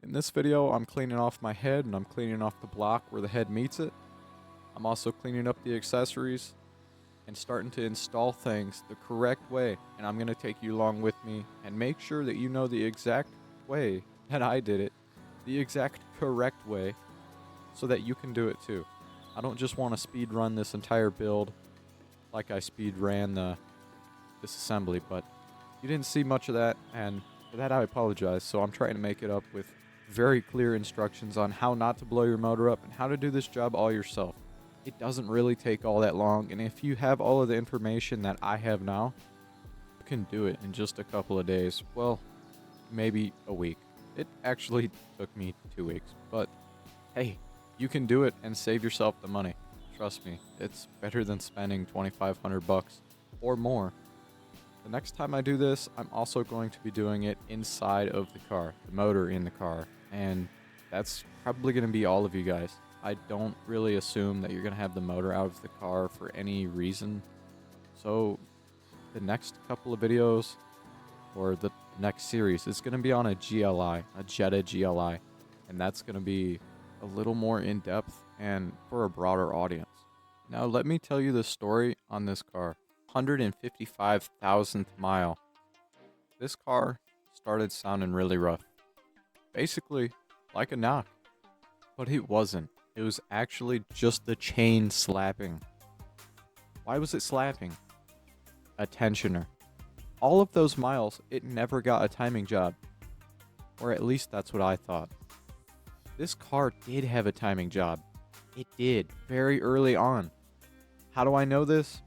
In this video, I'm cleaning off my head and I'm cleaning off the block where the head meets it. I'm also cleaning up the accessories and starting to install things the correct way. And I'm going to take you along with me and make sure that you know the exact way that I did it, the exact correct way, so that you can do it too. I don't just want to speed run this entire build like I speed ran this assembly, but you didn't see much of that, and for that I apologize. So I'm trying to make it up with very clear instructions on how not to blow your motor up and how to do this job all yourself. It doesn't really take all that long, and if you have all of the information that I have now, you can do it in just a couple of days. Well, maybe a week. It actually took me 2 weeks, but hey, you can do it and save yourself the money. Trust me, it's better than spending $2,500 or more. The next time I do this, I'm also going to be doing it inside of the car, the motor in the car, and that's probably going to be all of you guys. I don't really assume that you're going to have the motor out of the car for any reason. So the next couple of videos, or the next series, is going to be on a GLI, a Jetta GLI, and that's going to be a little more in-depth and for a broader audience. Now let me tell you the story on this car. 155,000th mile. This car started sounding really rough. Basically, like a knock. But it wasn't. It was actually just the chain slapping. Why was it slapping? A tensioner. All of those miles, it never got a timing job. Or at least that's what I thought. This car did have a timing job. It did, very early on. How do I know this?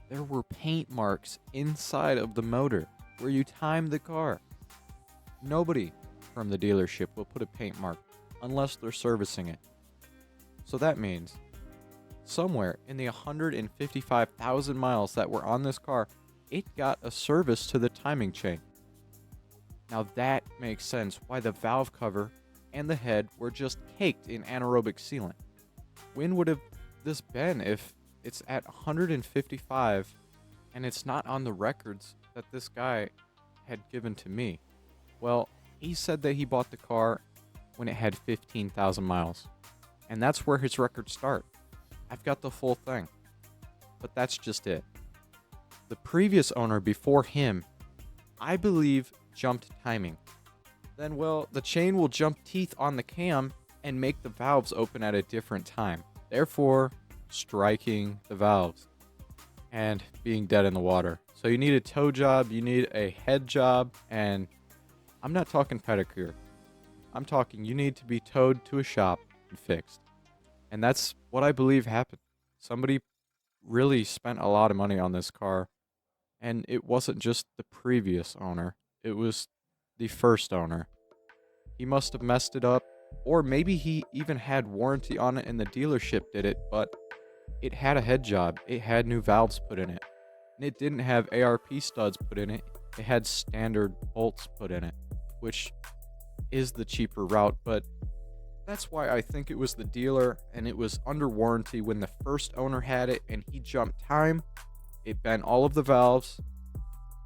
There were paint marks inside of the motor where you timed the car. Nobody from the dealership will put a paint mark unless they're servicing it. So that means somewhere in the 155,000 miles that were on this car, it got a service to the timing chain. Now that makes sense why the valve cover and the head were just caked in anaerobic sealant. When would have this been if it's at 155 and it's not on the records that this guy had given to me? Well, he said that he bought the car when it had 15,000 miles. And that's where his records start. I've got the full thing. But that's just it. The previous owner before him, I believe, jumped timing. Then, well, the chain will jump teeth on the cam and make the valves open at a different time. Therefore, striking the valves and being dead in the water. So you need a toe job, you need a head job, and I'm not talking pedicure. I'm talking you need to be towed to a shop and fixed. And that's what I believe happened. Somebody really spent a lot of money on this car, and it wasn't just the previous owner, it was the first owner. He must have messed it up, or maybe he even had warranty on it and the dealership did it, but it had a head job, it had new valves put in it, and it didn't have ARP studs put in it, it had standard bolts put in it, which is the cheaper route, but that's why I think it was the dealer and it was under warranty when the first owner had it and he jumped time, it bent all of the valves,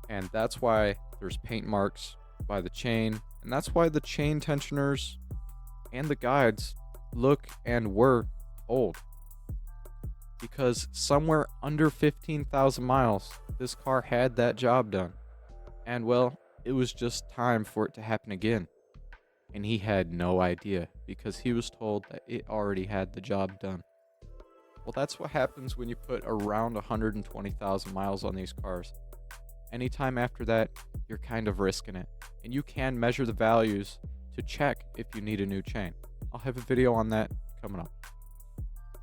and that's why there's paint marks by the chain, and that's why the chain tensioners and the guides look and were old. Because somewhere under 15,000 miles, this car had that job done. And well, it was just time for it to happen again. And he had no idea because he was told that it already had the job done. Well, that's what happens when you put around 120,000 miles on these cars. Anytime after that, you're kind of risking it. And you can measure the values to check if you need a new chain. I'll have a video on that coming up.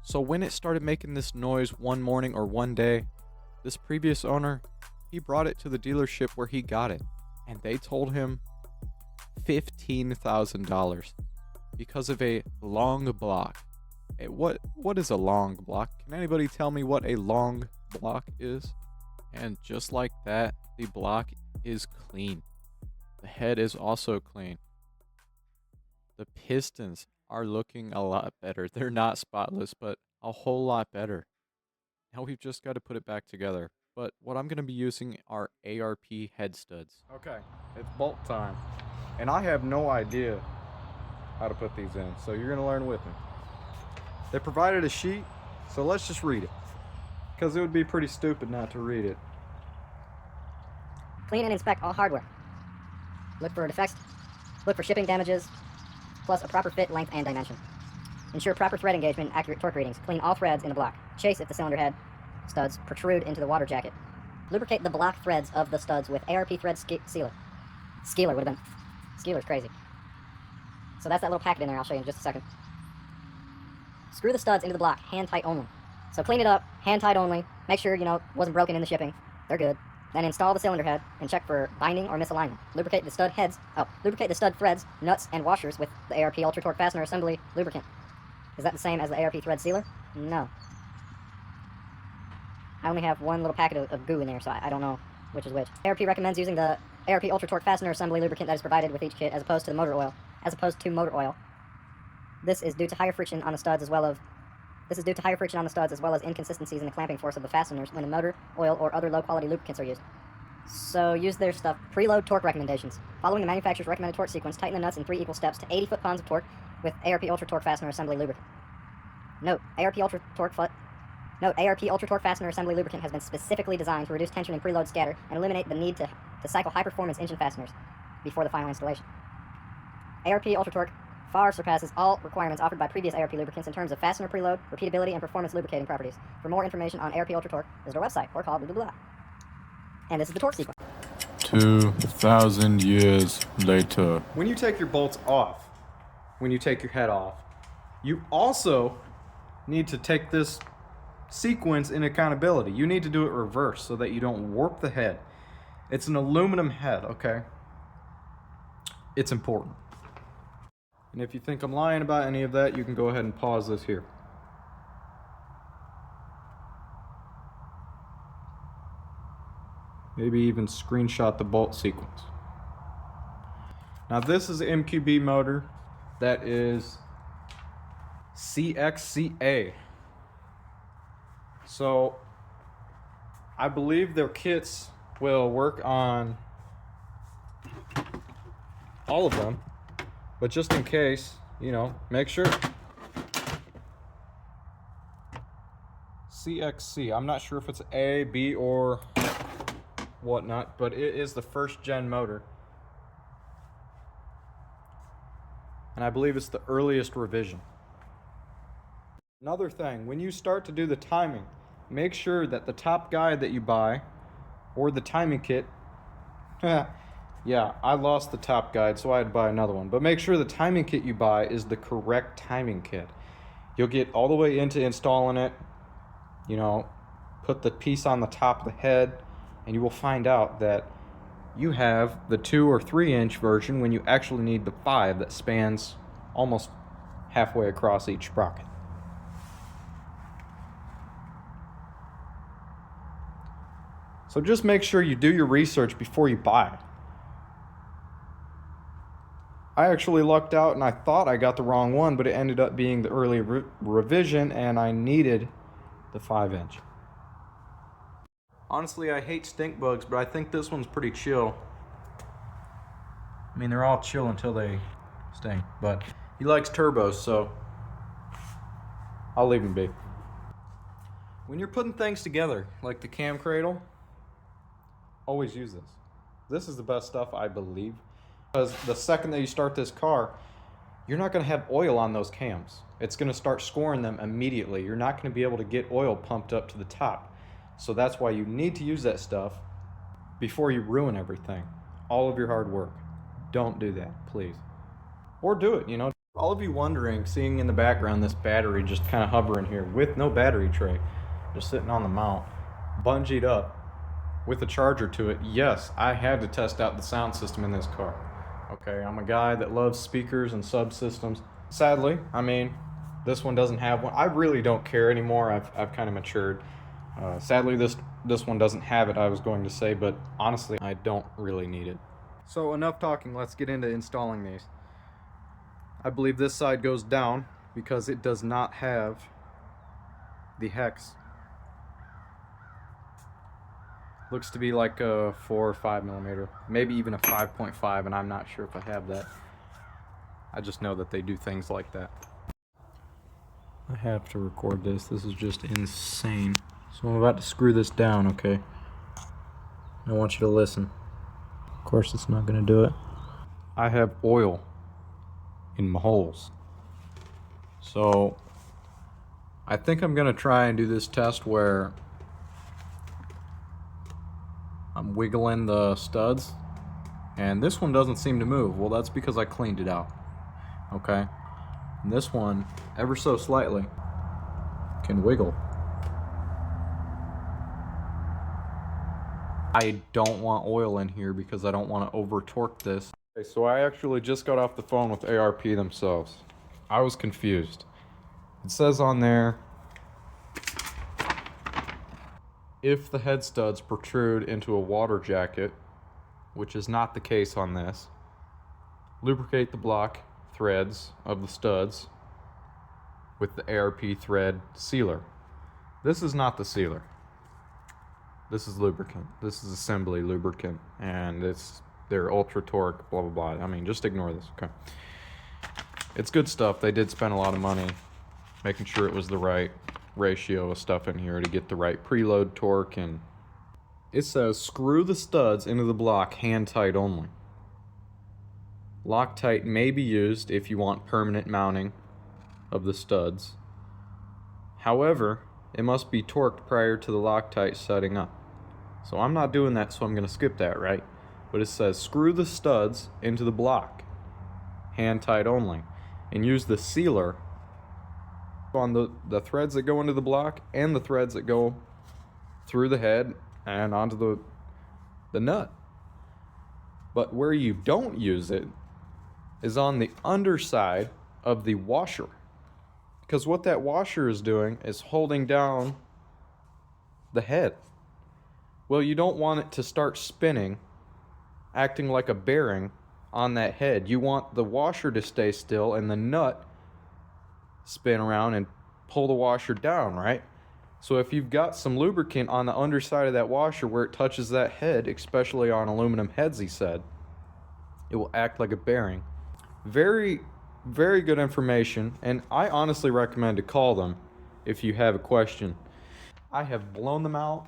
So when it started making this noise one morning or one day, this previous owner, he brought it to the dealership where he got it. And they told him $15,000 because of a long block. What is a long block? Can anybody tell me what a long block is? And just like that, the block is clean. The head is also clean. The pistons are looking a lot better. They're not spotless, but a whole lot better. Now we've just got to put it back together. But what I'm going to be using are ARP head studs. Okay, it's bolt time. And I have no idea how to put these in. So you're going to learn with me. They provided a sheet, so let's just read it, because it would be pretty stupid not to read it. Clean and inspect all hardware. Look for defects. Look for shipping damages, plus a proper fit, length, and dimension. Ensure proper thread engagement and accurate torque readings. Clean all threads in the block. Chase if the cylinder head studs protrude into the water jacket. Lubricate the block threads of the studs with ARP thread sealer. Skeeler would have been. Skeeler's crazy. So that's that little packet in there. I'll show you in just a second. Screw the studs into the block, hand tight only. So clean it up, hand tight only. Make sure, it wasn't broken in the shipping. They're good. Then install the cylinder head and check for binding or misalignment. Lubricate the stud threads, nuts, and washers with the ARP Ultra Torque Fastener Assembly lubricant. Is that the same as the ARP thread sealer? No. I only have one little packet of goo in there, so I don't know which is which. ARP recommends using the ARP Ultra Torque Fastener Assembly lubricant that is provided with each kit as opposed to motor oil. This is due to higher friction on the studs as well as inconsistencies in the clamping force of the fasteners when the motor, oil, or other low-quality lubricants are used. So use their stuff. Preload torque recommendations. Following the manufacturer's recommended torque sequence, tighten the nuts in 3 equal steps to 80 foot-pounds of torque with ARP Ultra Torque Fastener Assembly lubricant. Note, ARP Ultra Torque Fastener Assembly lubricant has been specifically designed to reduce tension in preload scatter and eliminate the need to cycle high-performance engine fasteners before the final installation. ARP Ultra Torque far surpasses all requirements offered by previous ARP lubricants in terms of fastener preload, repeatability, and performance lubricating properties. For more information on ARP Ultra Torque, visit our website or call blah blah blah. And this is the torque sequence. 2,000 years later. When you take your bolts off, when you take your head off, you also need to take this sequence in accountability. You need to do it reverse so that you don't warp the head. It's an aluminum head, okay? It's important. And if you think I'm lying about any of that, you can go ahead and pause this here. Maybe even screenshot the bolt sequence. Now this is the MQB motor that is CXCA. So I believe their kits will work on all of them. But just in case, make sure. CXC. I'm not sure if it's A, B, or whatnot, but it is the first gen motor. And I believe it's the earliest revision. Another thing, when you start to do the timing, make sure that the top guide that you buy, or the timing kit, yeah, I lost the top guide, so I had to buy another one. But make sure the timing kit you buy is the correct timing kit. You'll get all the way into installing it, put the piece on the top of the head, and you will find out that you have the 2 or 3 inch version when you actually need the 5 that spans almost halfway across each sprocket. So just make sure you do your research before you buy it. I actually lucked out and I thought I got the wrong one, but it ended up being the early revision and I needed the 5 inch. Honestly, I hate stink bugs, but I think this one's pretty chill. I mean, they're all chill until they stink, but he likes turbos, so I'll leave him be. When you're putting things together, like the cam cradle, always use this. This is the best stuff, I believe. Because the second that you start this car, you're not going to have oil on those cams. It's going to start scoring them immediately. You're not going to be able to get oil pumped up to the top. So that's why you need to use that stuff before you ruin everything. All of your hard work. Don't do that, please. Or do it, All of you wondering, seeing in the background this battery just kind of hovering here with no battery tray, just sitting on the mount, bungeed up with a charger to it. Yes, I had to test out the sound system in this car. Okay, I'm a guy that loves speakers and subsystems. Sadly, this one doesn't have one. I really don't care anymore. I've kind of matured. Sadly, this one doesn't have it, I was going to say, but honestly, I don't really need it. So enough talking, let's get into installing these. I believe this side goes down because it does not have the hex. Looks to be like a 4 or 5 millimeter, maybe even a 5.5, and I'm not sure if I have that. I just know that they do things like that. I have to record this. This is just insane. So I'm about to screw this down, okay? I want you to listen. Of course, it's not gonna do it. I have oil in my holes. So I think I'm gonna try and do this test where I'm wiggling the studs, and this one doesn't seem to move. Well, that's because I cleaned it out, okay? And this one, ever so slightly, can wiggle. I don't want oil in here because I don't want to over torque this. Okay, so I actually just got off the phone with ARP themselves. I was confused. It says on there, if the head studs protrude into a water jacket, which is not the case on this, lubricate the block threads of the studs with the ARP thread sealer. This is not the sealer. This is lubricant. This is assembly lubricant, and it's their ultra torque, blah blah blah. I mean, just ignore this, okay? It's good stuff. They did spend a lot of money making sure it was the right ratio of stuff in here to get the right preload torque, and it says screw the studs into the block hand tight only. Loctite may be used if you want permanent mounting of the studs. However, it must be torqued prior to the Loctite setting up. So I'm not doing that, so I'm going to skip that, right? But it says screw the studs into the block hand tight only, and use the sealer on the threads that go into the block and the threads that go through the head and onto the nut. But where you don't use it is on the underside of the washer, because what that washer is doing is holding down the head. Well, you don't want it to start spinning, acting like a bearing on that head. You want the washer to stay still and the nut spin around and pull the washer down, right? So if you've got some lubricant on the underside of that washer where it touches that head, especially on aluminum heads, he said, it will act like a bearing. Very, very good information, and I honestly recommend to call them if you have a question. I have blown them out.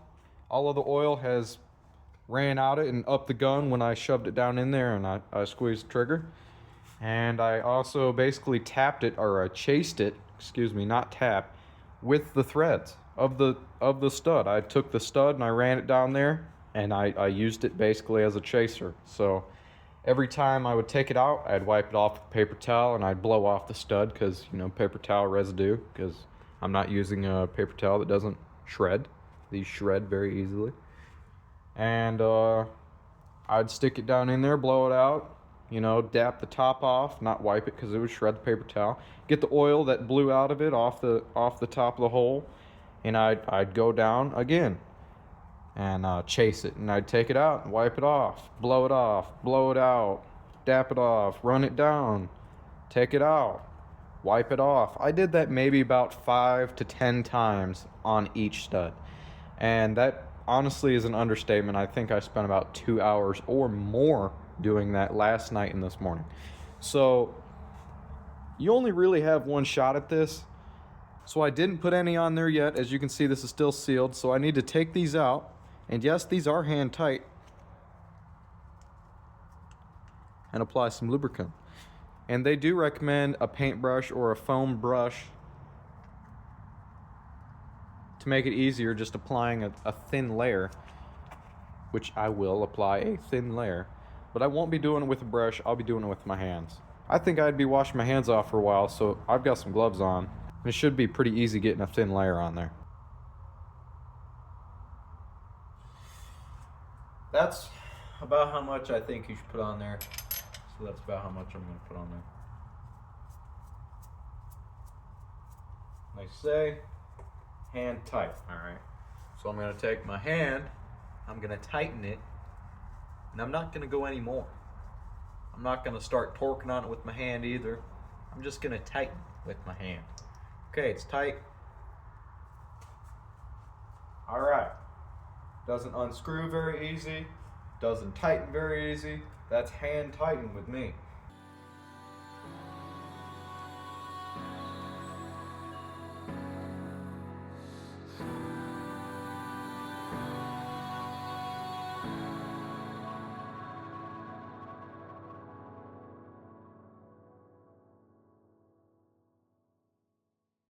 All of the oil has ran out it and up the gun when I shoved it down in there and I squeezed the trigger. And I also basically tapped it, or I chased it, excuse me, not tap, with the threads of the stud. I took the stud and I ran it down there, and I used it basically as a chaser. So every time I would take it out, I'd wipe it off with a paper towel and I'd blow off the stud, because, you know, paper towel residue, because I'm not using a paper towel that doesn't shred. These shred very easily. And I'd stick it down in there, blow it out, you know, dap the top off, not wipe it because it would shred the paper towel. Get the oil that blew out of it off the top of the hole, and I'd go down again and chase it, and I'd take it out and wipe it off, blow it out, dap it off, run it down, take it out, wipe it off. I did that maybe about 5 to 10 times on each stud, and that honestly is an understatement. I think I spent about 2 hours or more doing that last night and this morning. So you only really have one shot at this. So I didn't put any on there yet. As you can see, this is still sealed, so I need to take these out. And yes, these are hand tight, and apply some lubricant. And they do recommend a paintbrush or a foam brush to make it easier, just applying a thin layer, which I will apply a thin layer, but I won't be doing it with a brush. I'll be doing it with my hands. I think I'd be washing my hands off for a while, so I've got some gloves on. It should be pretty easy getting a thin layer on there. That's about how much I think you should put on there. So that's about how much I'm going to put on there. Like I say, hand tight, alright? So I'm going to take my hand, I'm going to tighten it, and I'm not going to go any more. I'm not going to start torquing on it with my hand either. I'm just going to tighten with my hand. Okay, it's tight. Alright. Doesn't unscrew very easy. Doesn't tighten very easy. That's hand tighten with me.